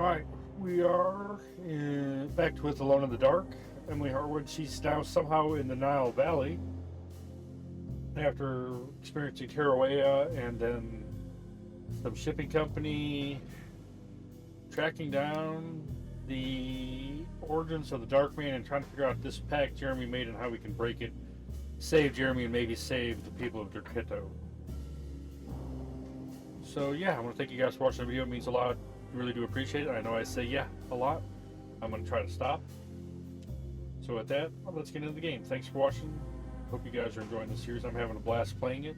Alright, we are back with Alone in the Dark. Emily Harwood, she's now somehow in the Nile Valley after experiencing Tarawea and then some shipping company tracking down the origins of the Dark Man and trying to figure out this pact Jeremy made and how we can break it, save Jeremy, and maybe save the people of Derceto. So yeah, I want to thank you guys for watching the video. It means a lot. Really do appreciate it. I know I say yeah a lot. I'm going to try to stop. So with that, let's get into the game. Thanks for watching. Hope you guys are enjoying the series. I'm having a blast playing it.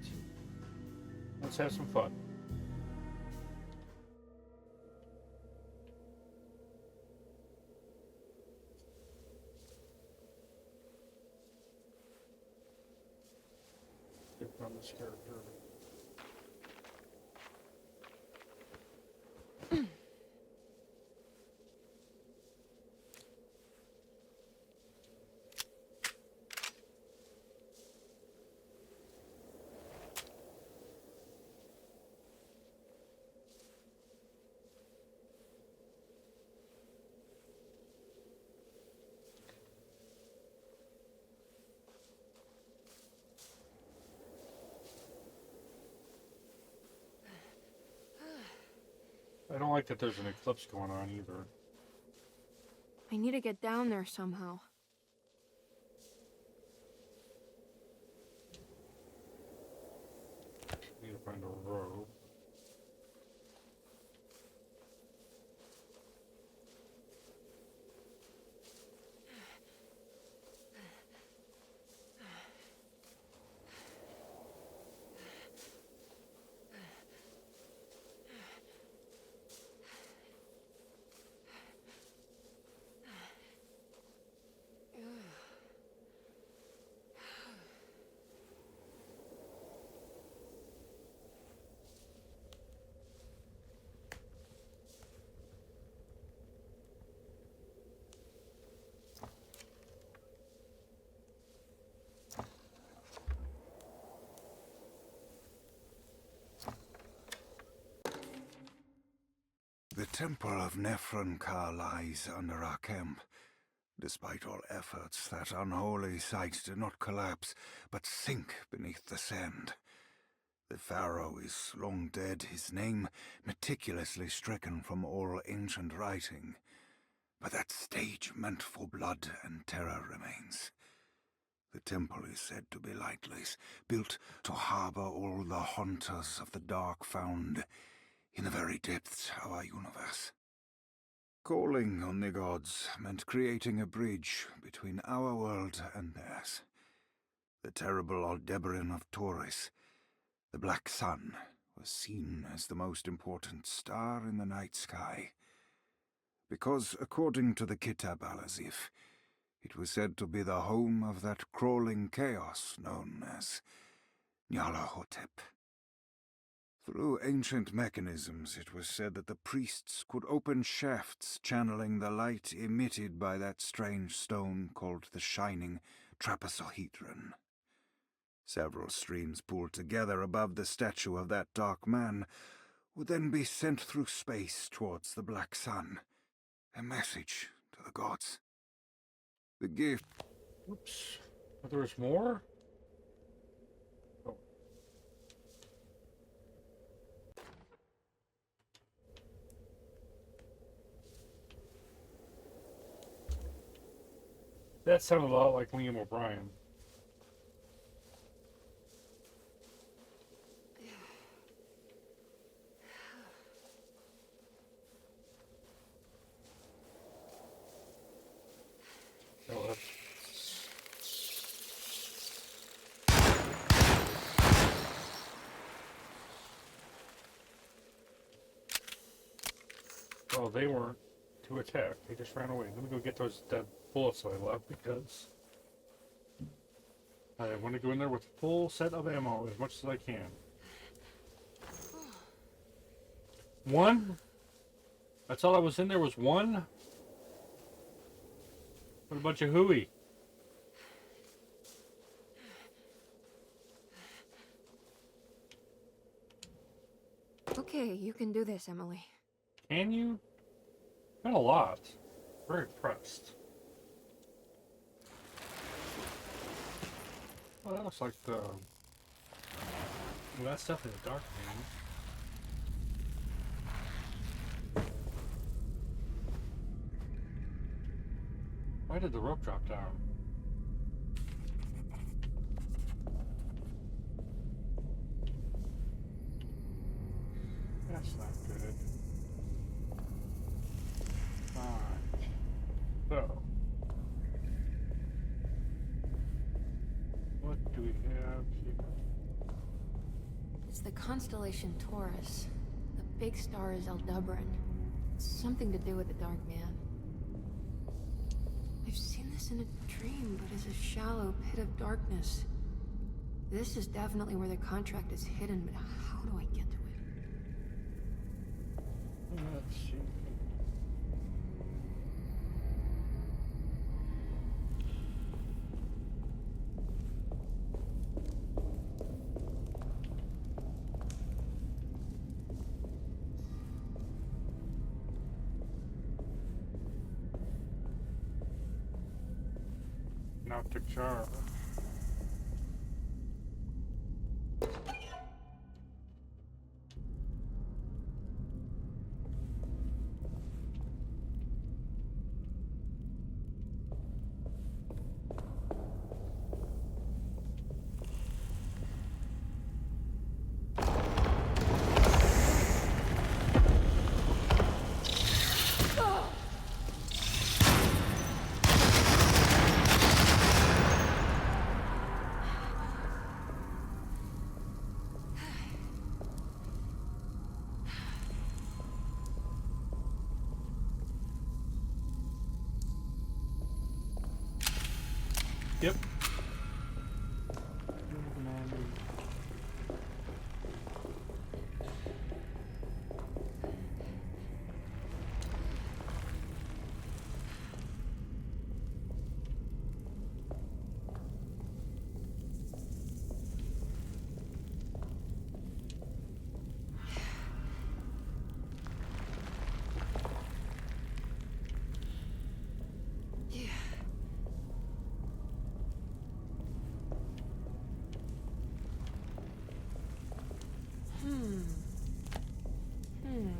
Let's have some fun. Get on this character. I don't like that there's an eclipse going on either. I need to get down there somehow. Need to find a rope. The temple of Nephron-Ka lies under our camp. Despite all efforts, that unholy site did not collapse, but sink beneath the sand. The pharaoh is long dead, his name meticulously stricken from all ancient writing. But that stage meant for blood and terror remains. The temple is said to be lightless, built to harbor all the haunters of the dark found in the very depths of our universe. Calling on the gods meant creating a bridge between our world and theirs. The terrible Aldebaran of Taurus, the Black Sun, was seen as the most important star in the night sky, because, according to the Kitab al-Azif, it was said to be the home of that crawling chaos known as Nyarlathotep. Through ancient mechanisms, it was said that the priests could open shafts channeling the light emitted by that strange stone called the Shining Trapezohedron. Several streams pooled together above the statue of that dark man would then be sent through space towards the Black Sun, a message to the gods. The gift... Oops. But there's more? Oh. That sounded a lot like Liam O'Brien. Oh, that's... Well, they weren't to attack. They just ran away. Let me go get those dead bullets that I left because I want to go in there with a full set of ammo as much as I can. One? That's all I was in there was one? What a bunch of hooey. Okay, you can do this, Emily. Can you? Been a lot. Very impressed. Well, that looks like the... Well, that's definitely the dark man. Why did the rope drop down? That's not good. Fine. So. What do we have here? It's the constellation Taurus. The big star is Aldebaran. It's something to do with the Dark Man. I've seen this in a dream, but as a shallow pit of darkness. This is definitely where the contract is hidden, but how do I get to it? Let's see. Optic charge. Yep.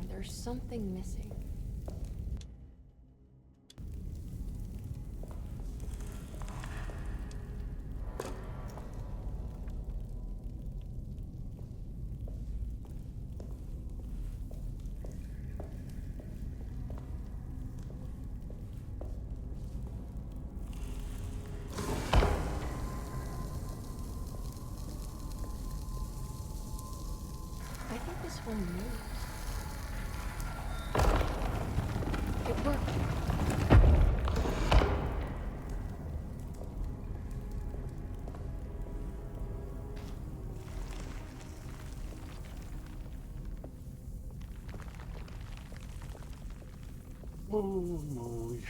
There's something missing. I think this one moves. It worked. Oh, boy.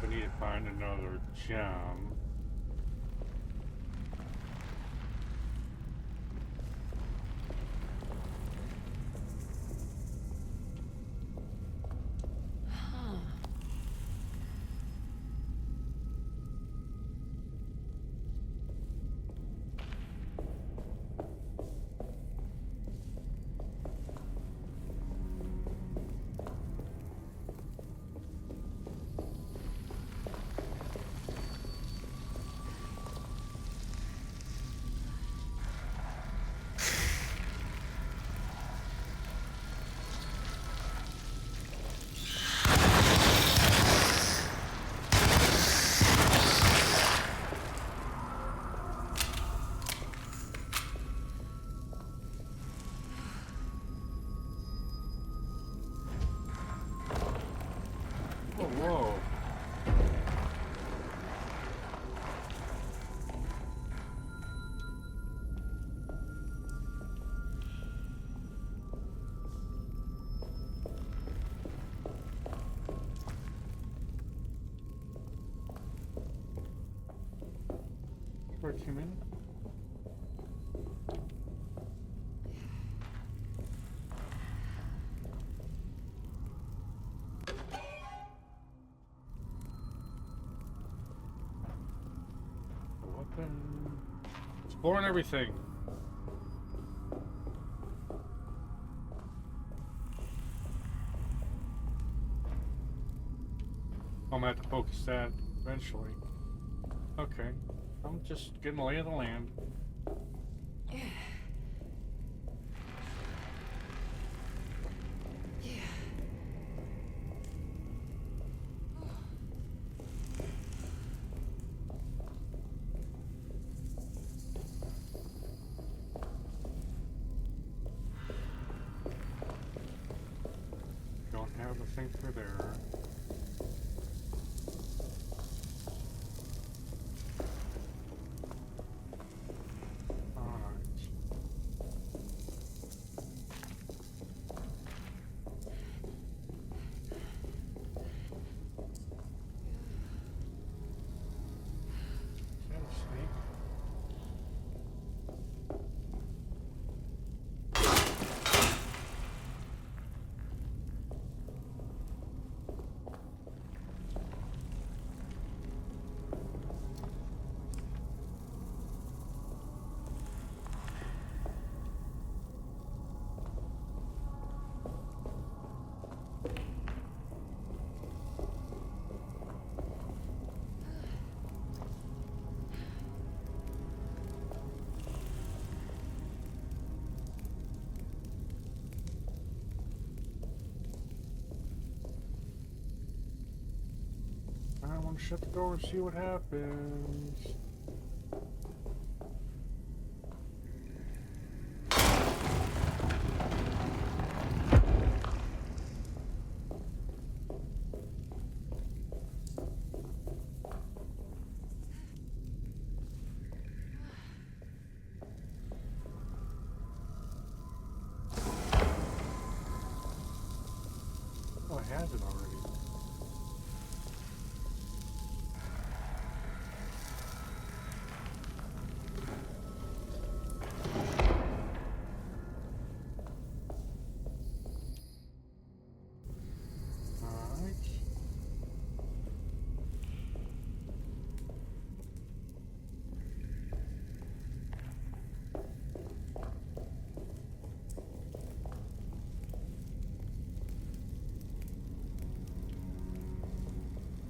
We need to find another gem. Huh. document. Weapon. Exploring everything. I'm gonna have to focus that eventually. Okay. I'm just getting the lay of the land. Yeah. Don't have the thing for there. I want to shut the door and see what happens. Oh, it has it already. Alright.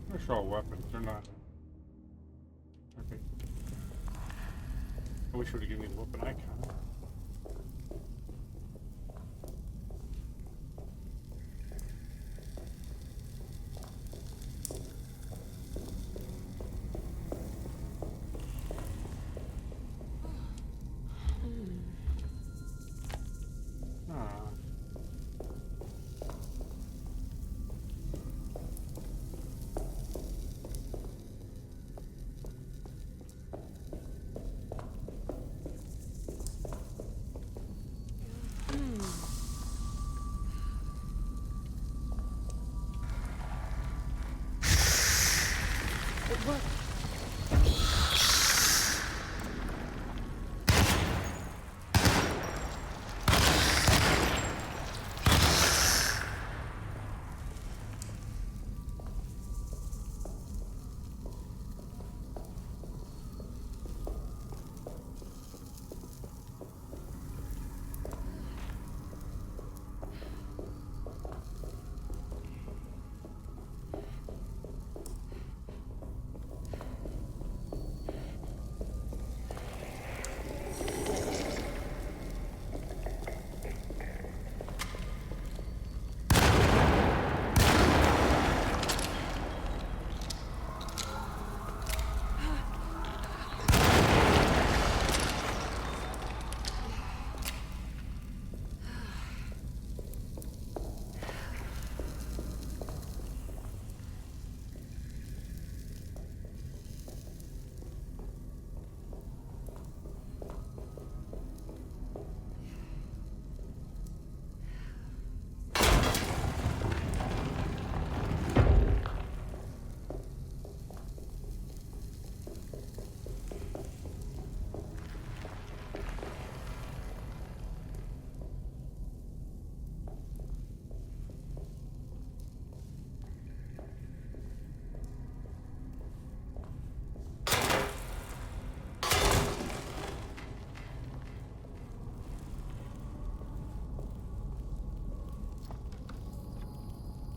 They're all weapons, they're not. Okay. I wish it would have given me the weapon icon. Ah.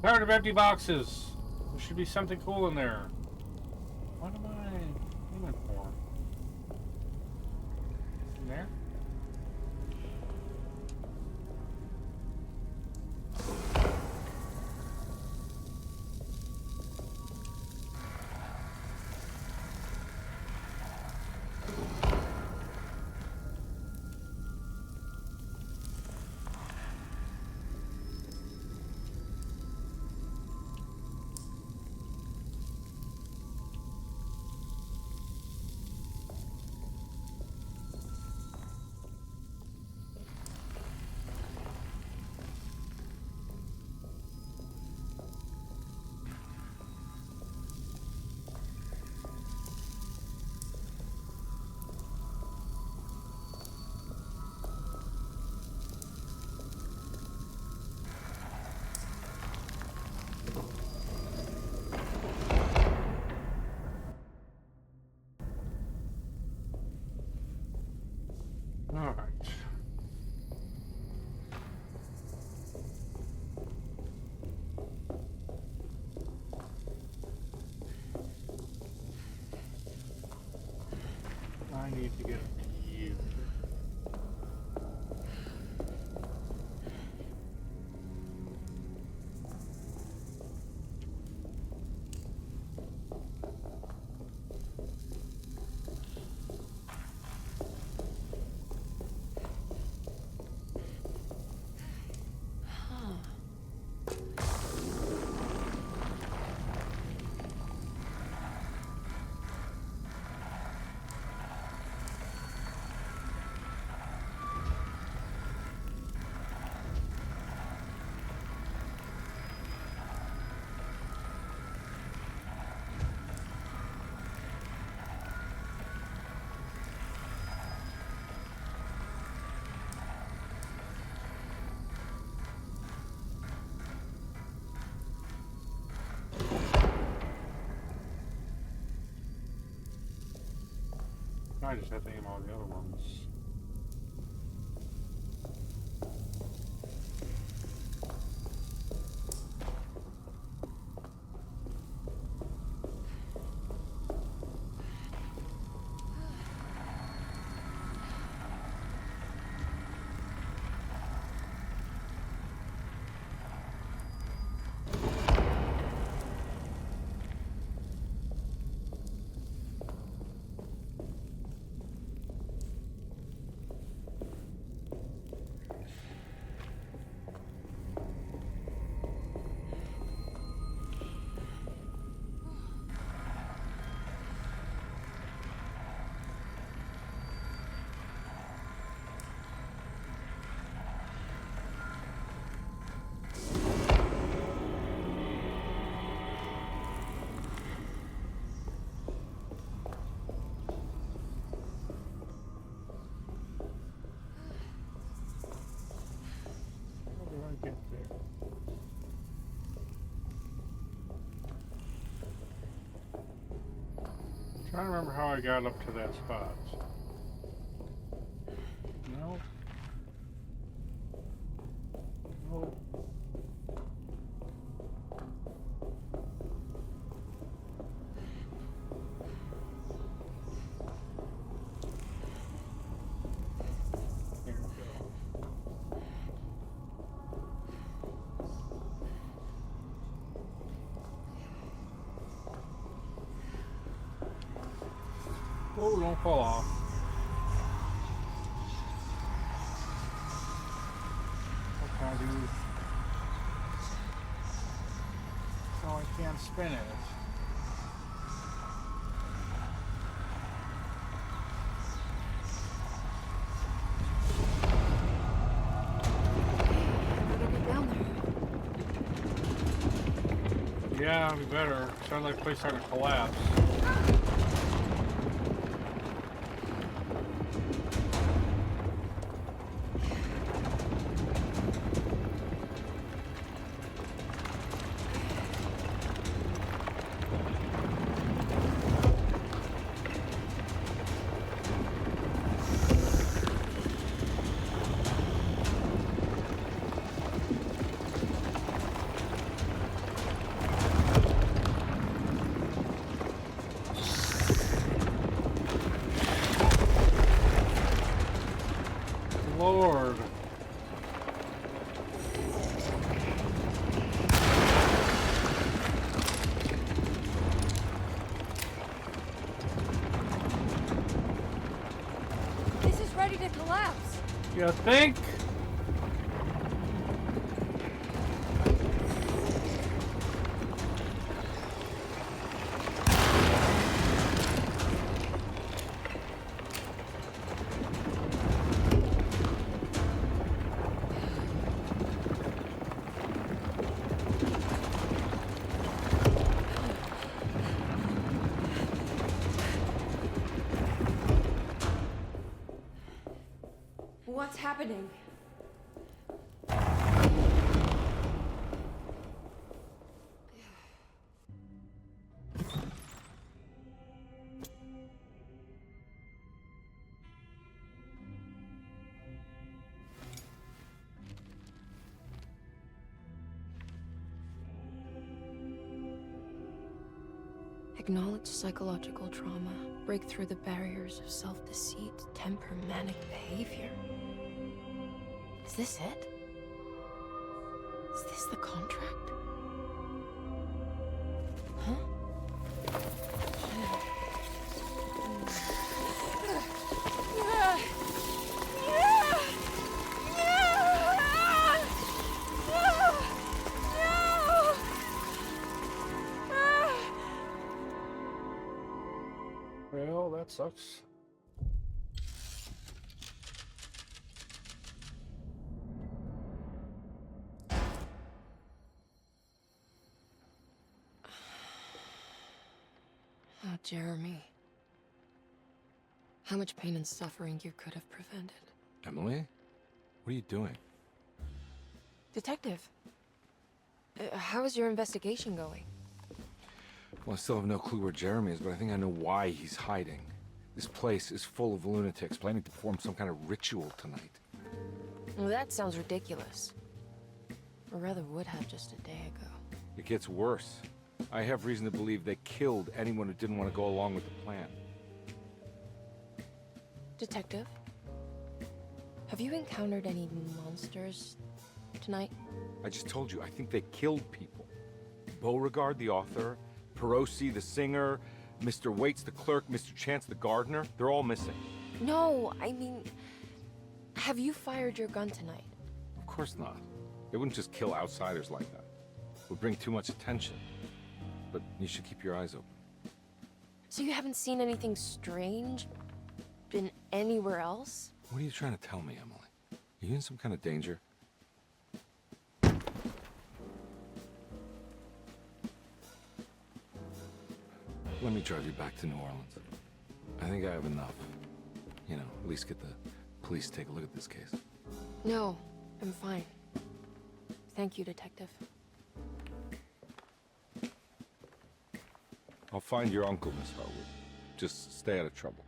Tired of empty boxes. There should be something cool in there. What am I aiming for? In there? Alright. I need to get you. I just have to aim all the other ones. How do I get there? I'm trying to remember how I got up to that spot. No. No. Here we go. Oh, don't fall off. What can I do? Oh, I can't spin it. Better get down there. Yeah, we better. Sounds like the place starting to collapse. lord. This is ready to collapse. You think? What's happening? Acknowledge psychological trauma. Break through the barriers of self-deceit, temper manic behavior. Is this it? Is this the contract? Huh? Well, that sucks. Oh, Jeremy. How much pain and suffering you could have prevented. Emily? What are you doing? Detective, how is your investigation going? Well, I still have no clue where Jeremy is, but I think I know why he's hiding. This place is full of lunatics planning to perform some kind of ritual tonight. Well, that sounds ridiculous. Or rather would have just a day ago. It gets worse. I have reason to believe they killed anyone who didn't want to go along with the plan. Detective, have you encountered any monsters tonight? I just told you, I think they killed people. Beauregard, the author, Perosi, the singer, Mr. Waits, the clerk, Mr. Chance, the gardener, they're all missing. No, I mean, have you fired your gun tonight? Of course not. They wouldn't just kill outsiders like that. It would bring too much attention. But you should keep your eyes open. So you haven't seen anything strange? Been anywhere else? What are you trying to tell me, Emily? Are you in some kind of danger? Let me drive you back to New Orleans. I think I have enough. You know, at least get the police to take a look at this case. No, I'm fine. Thank you, Detective. I'll find your uncle, Miss Harwood. Just stay out of trouble.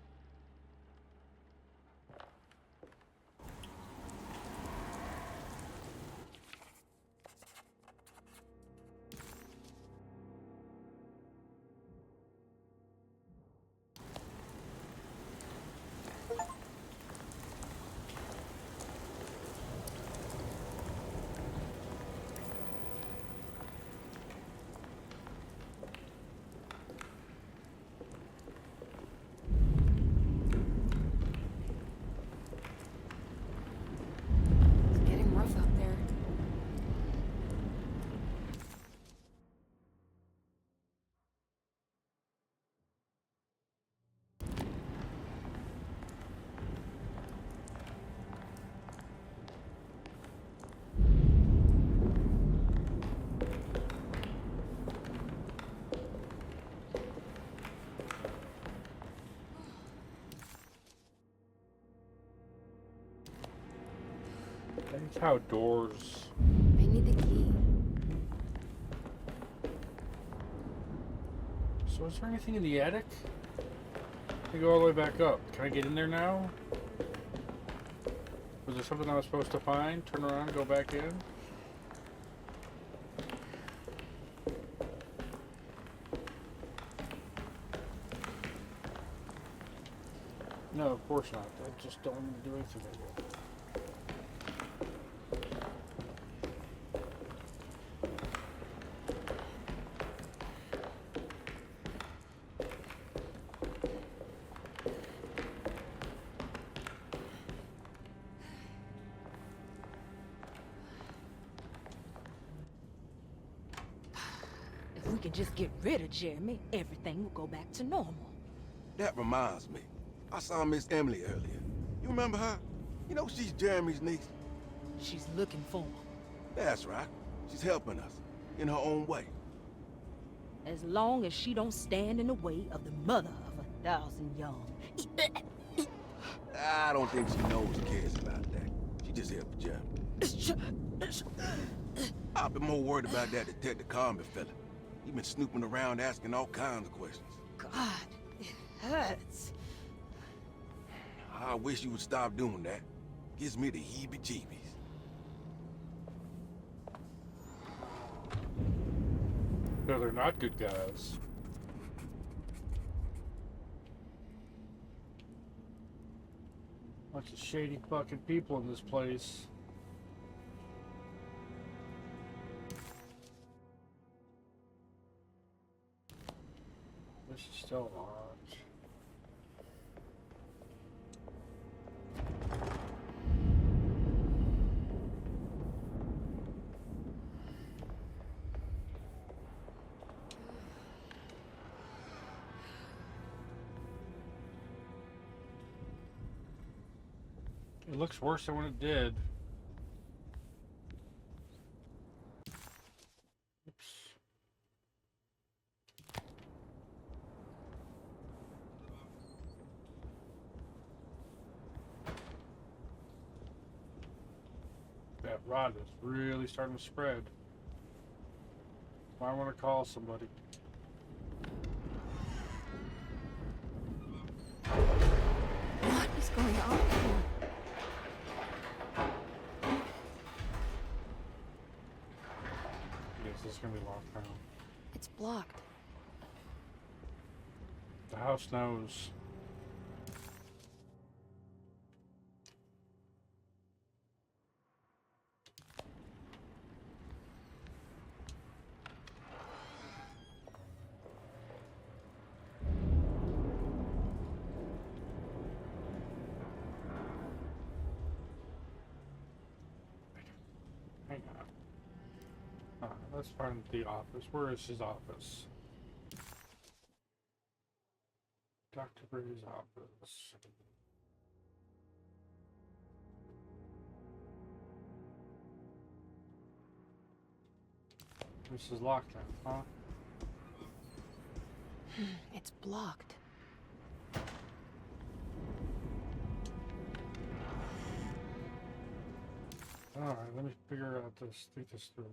It's getting rough out there. Thanks outdoors. I need the key. So is there anything in the attic? I go all the way back up. Can I get in there now? Was there something I was supposed to find? Turn around, go back in? No, of course not. I just don't want to do anything like that. can just get rid of Jeremy, everything will go back to normal. That reminds me. I saw Miss Emily earlier. You remember her? You know she's Jeremy's niece. She's looking for him. That's right. She's helping us, in her own way. As long as she don't stand in the way of the mother of 1,000 young. I don't think she knows or cares about that. She just here for Jeremy. I've been more worried about that Detective Carmen fella. He been snooping around asking all kinds of questions. God, it hurts. I wish you would stop doing that. Gives me the heebie-jeebies. No, they're not good guys. Bunch of shady fucking people in this place. This is still locked. It looks worse than when it did. Oops. That rot is really starting to spread. Might want to call somebody. What is going on here? Yes, this is gonna be locked down. It's blocked. The house knows. Hang on. Let's find the office. Where is his office? Dr. Bray's office. This is locked down, huh? It's blocked. Alright, let me figure out this, think this through.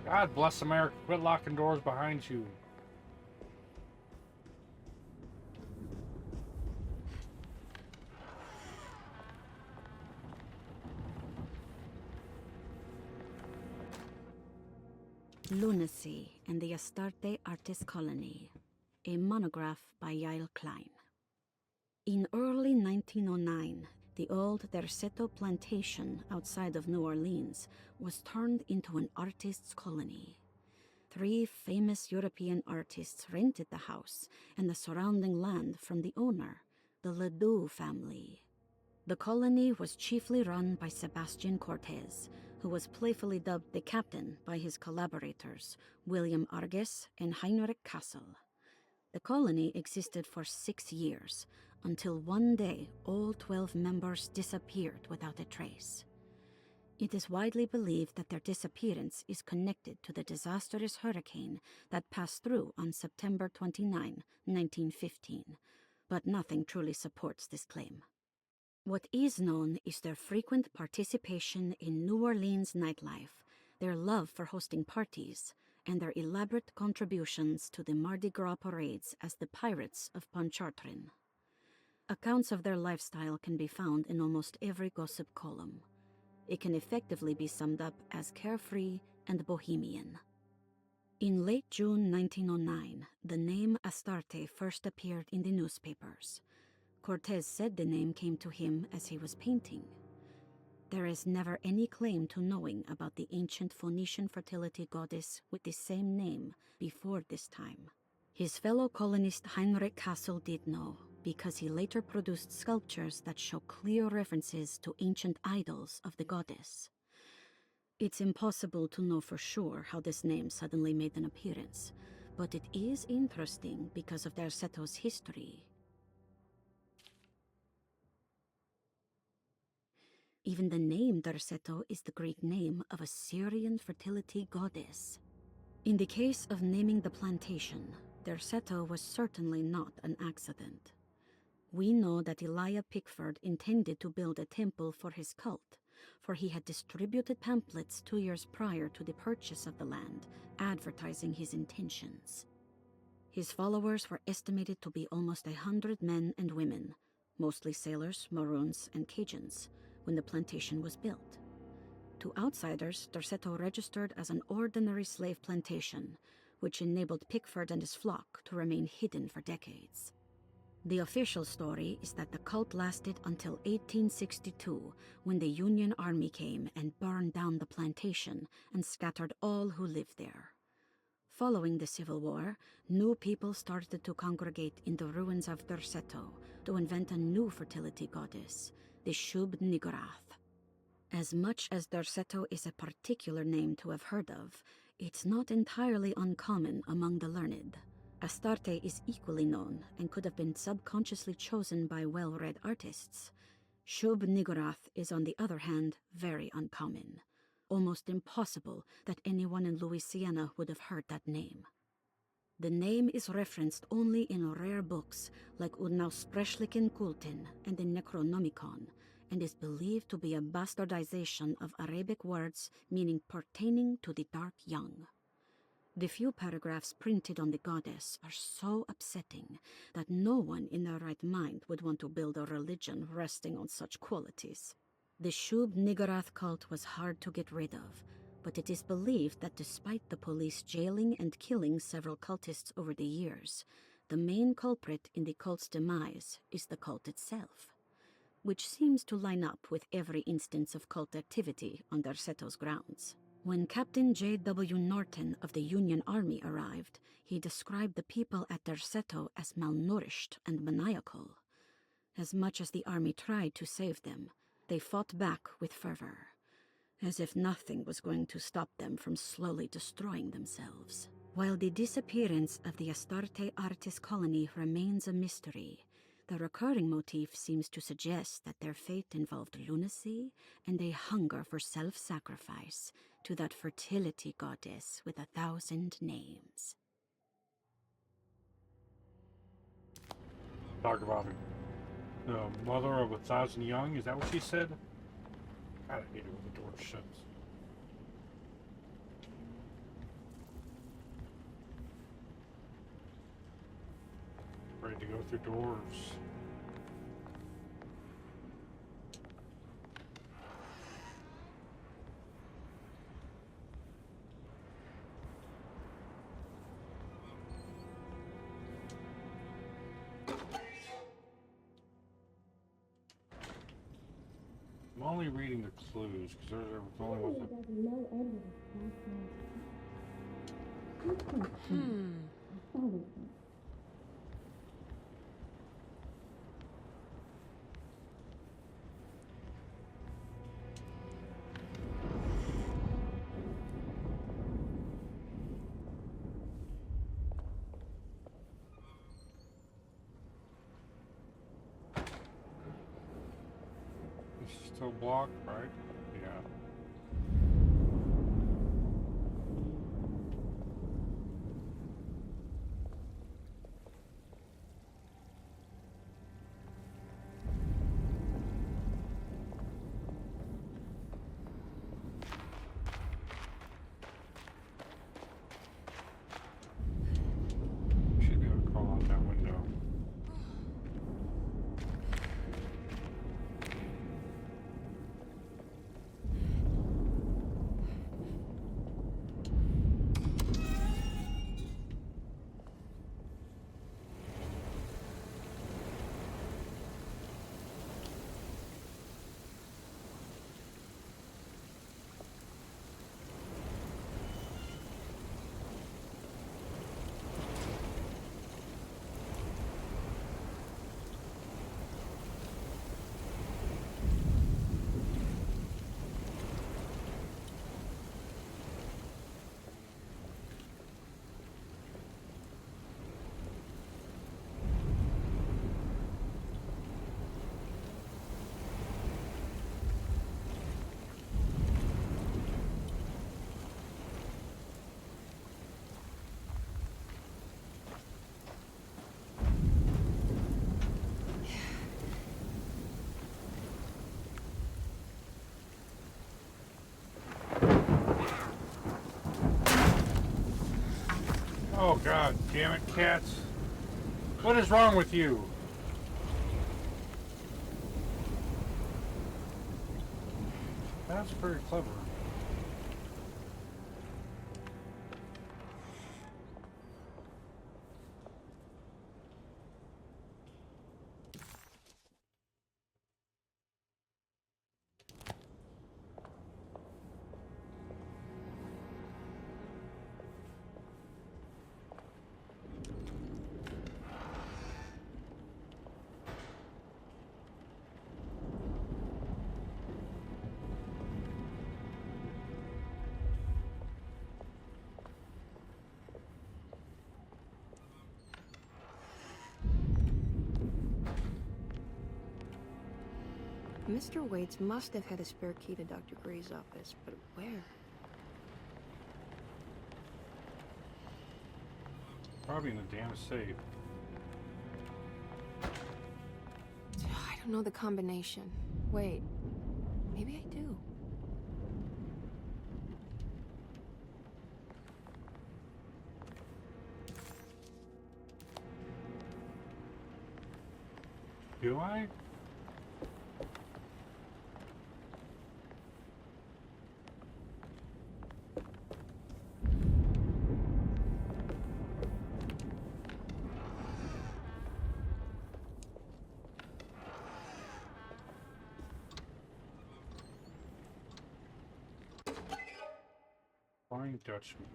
God bless America, quit locking doors behind you. Lunacy and the Astarte Artist Colony, a monograph by Yael Klein. In early 1909, the old Derceto plantation outside of New Orleans was turned into an artist's colony. 3 famous European artists rented the house and the surrounding land from the owner, the Ledoux family. The colony was chiefly run by Sebastian Cortez, who was playfully dubbed the captain by his collaborators, William Arges and Heinrich Kassel. The colony existed for 6 years, until one day all 12 members disappeared without a trace. It is widely believed that their disappearance is connected to the disastrous hurricane that passed through on September 29, 1915, but nothing truly supports this claim. What is known is their frequent participation in New Orleans nightlife, their love for hosting parties, and their elaborate contributions to the Mardi Gras parades as the Pirates of Pontchartrain. Accounts of their lifestyle can be found in almost every gossip column. It can effectively be summed up as carefree and bohemian. In late June 1909, the name Astarte first appeared in the newspapers. Cortez said the name came to him as he was painting. There is never any claim to knowing about the ancient Phoenician fertility goddess with the same name before this time. His fellow colonist Heinrich Kassel did know, because he later produced sculptures that show clear references to ancient idols of the goddess. It's impossible to know for sure how this name suddenly made an appearance, but it is interesting because of Derceto's history. Even the name Derceto is the Greek name of a Syrian fertility goddess. In the case of naming the plantation, Derceto was certainly not an accident. We know that Elijah Pickford intended to build a temple for his cult, for he had distributed pamphlets 2 years prior to the purchase of the land, advertising his intentions. His followers were estimated to be almost 100 men and women, mostly sailors, Maroons, and Cajuns, when the plantation was built. To outsiders, Derceto registered as an ordinary slave plantation, which enabled Pickford and his flock to remain hidden for decades. The official story is that the cult lasted until 1862, when the Union Army came and burned down the plantation and scattered all who lived there. Following the Civil War, new people started to congregate in the ruins of Derceto to invent a new fertility goddess, the Shub-Niggurath. As much as Derceto is a particular name to have heard of, it's not entirely uncommon among the learned. Astarte is equally known and could have been subconsciously chosen by well-read artists. Shub-Niggurath is, on the other hand, very uncommon. Almost impossible that anyone in Louisiana would have heard that name. The name is referenced only in rare books like Unaussprechlichen Kulten and the Necronomicon, and is believed to be a bastardization of Arabic words meaning pertaining to the dark young. The few paragraphs printed on the goddess are so upsetting that no one in their right mind would want to build a religion resting on such qualities. The Shub-Niggurath cult was hard to get rid of, but it is believed that despite the police jailing and killing several cultists over the years, the main culprit in the cult's demise is the cult itself, which seems to line up with every instance of cult activity on Derceto's grounds. When Captain J.W. Norton of the Union Army arrived, he described the people at Derceto as malnourished and maniacal. As much as the army tried to save them, they fought back with fervor, as if nothing was going to stop them from slowly destroying themselves. While the disappearance of the Astarte artist colony remains a mystery, the recurring motif seems to suggest that their fate involved lunacy and a hunger for self-sacrifice to that fertility goddess with 1,000 names. Talk about it. The mother of 1,000 young, is that what she said? God, I hate it when the door shuts. Ready to go through doors. I'm only reading the clues because those are the only ones that... Still blocked, right? Yeah. Should be able to crawl out that window. Oh god damn it, cats. What is wrong with you? That's very clever. Mr. Waits must have had a spare key to Dr. Gray's office, but where? Probably in the damn safe. I don't know the combination. Wait, maybe I do. Do I? Flying Dutchman.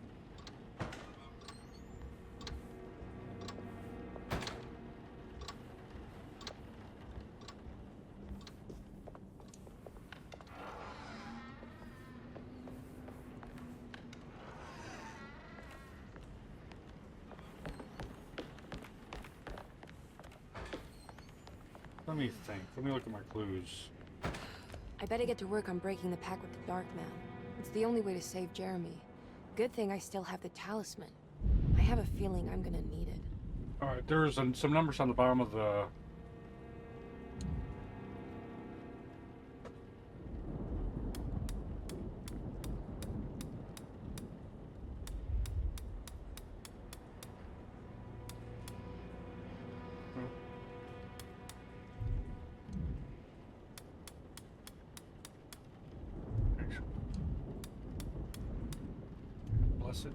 Let me think. Let me look at my clues. I better get to work on breaking the pact with the Dark Man. It's the only way to save Jeremy. Good thing I still have the talisman. I have a feeling I'm gonna need it. Alright, there's some numbers on the bottom of the... Bless it.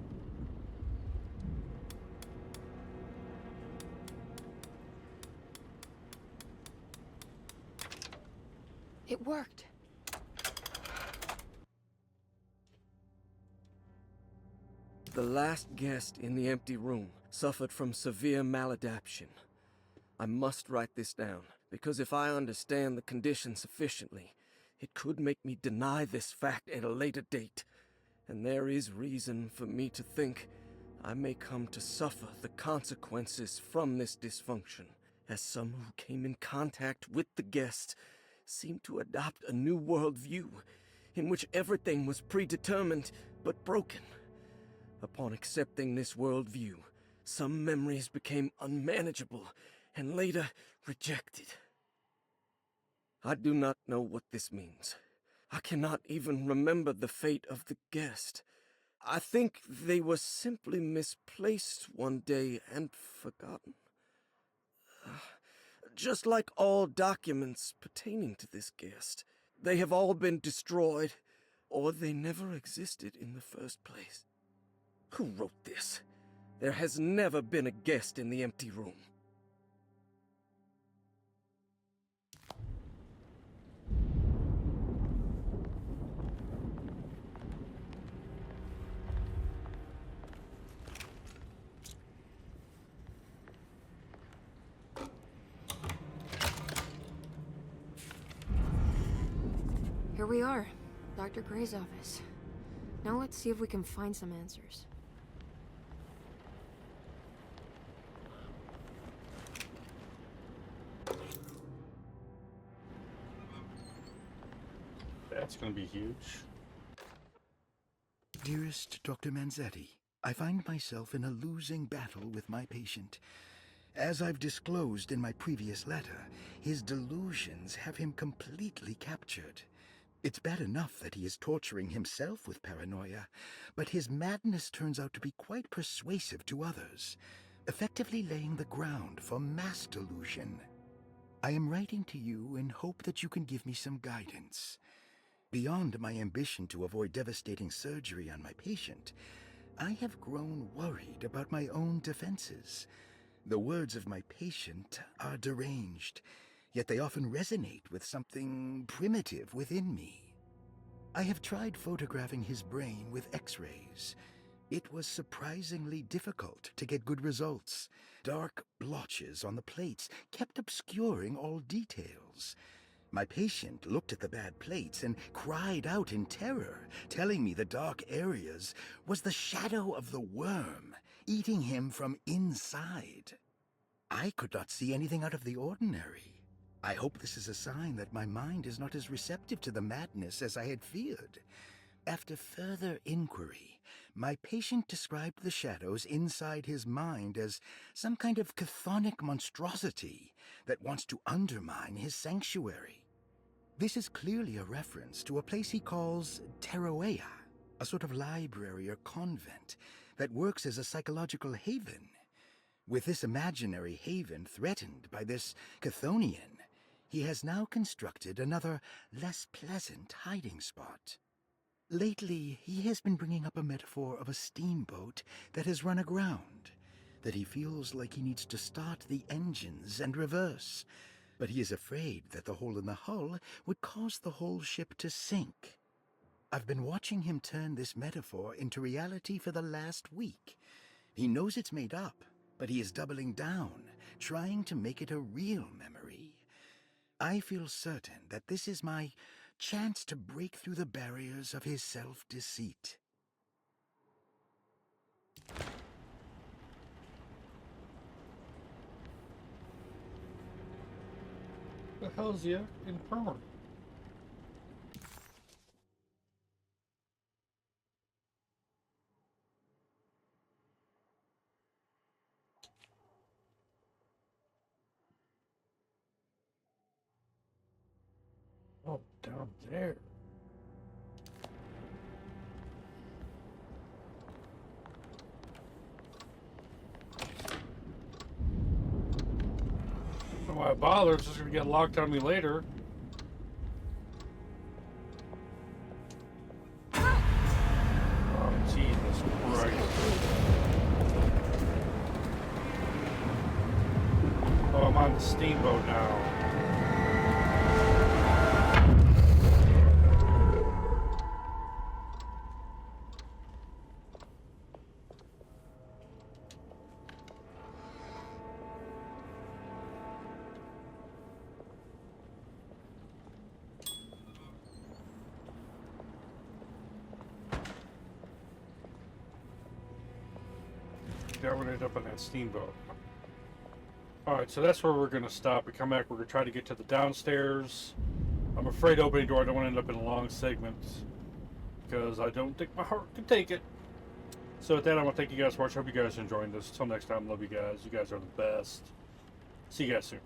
It worked. The last guest in the empty room suffered from severe maladaptation. I must write this down, because if I understand the condition sufficiently, it could make me deny this fact at a later date. And there is reason for me to think I may come to suffer the consequences from this dysfunction, as some who came in contact with the guest seemed to adopt a new worldview in which everything was predetermined but broken. Upon accepting this worldview, some memories became unmanageable and later rejected. I do not know what this means. I cannot even remember the fate of the guest. I think they were simply misplaced one day and forgotten. Just like all documents pertaining to this guest, they have all been destroyed, or they never existed in the first place. Who wrote this? There has never been a guest in the empty room. Here we are, Dr. Gray's office. Now let's see if we can find some answers. That's gonna be huge. Dearest Dr. Manzetti, I find myself in a losing battle with my patient. As I've disclosed in my previous letter, his delusions have him completely captured. It's bad enough that he is torturing himself with paranoia, but his madness turns out to be quite persuasive to others, effectively laying the ground for mass delusion. I am writing to you in hope that you can give me some guidance. Beyond my ambition to avoid devastating surgery on my patient, I have grown worried about my own defenses. The words of my patient are deranged, yet they often resonate with something primitive within me. I have tried photographing his brain with X-rays. It was surprisingly difficult to get good results. Dark blotches on the plates kept obscuring all details. My patient looked at the bad plates and cried out in terror, telling me the dark areas was the shadow of the worm, eating him from inside. I could not see anything out of the ordinary. I hope this is a sign that my mind is not as receptive to the madness as I had feared. After further inquiry, my patient described the shadows inside his mind as some kind of chthonic monstrosity that wants to undermine his sanctuary. This is clearly a reference to a place he calls Teroea, a sort of library or convent that works as a psychological haven. With this imaginary haven threatened by this Chthonian, he has now constructed another, less pleasant hiding spot. Lately, he has been bringing up a metaphor of a steamboat that has run aground, that he feels like he needs to start the engines and reverse, but he is afraid that the hole in the hull would cause the whole ship to sink. I've been watching him turn this metaphor into reality for the last week. He knows it's made up, but he is doubling down, trying to make it a real memory. I feel certain that this is my chance to break through the barriers of his self-deceit. The hell's the infirmary? Oh, down there. Don't know why I bother. It's just gonna get locked on me later. Oh, Jesus Christ. Oh, I'm on the steamboat now. Yeah, we're gonna end up on that steamboat. Alright, so that's where we're gonna stop. We come back, we're gonna try to get to the downstairs. I'm afraid opening door, I don't want to end up in a long segment, because I don't think my heart can take it. So with that, I want to thank you guys for watching. Hope you guys are enjoying this. Until next time, love you guys. You guys are the best. See you guys soon.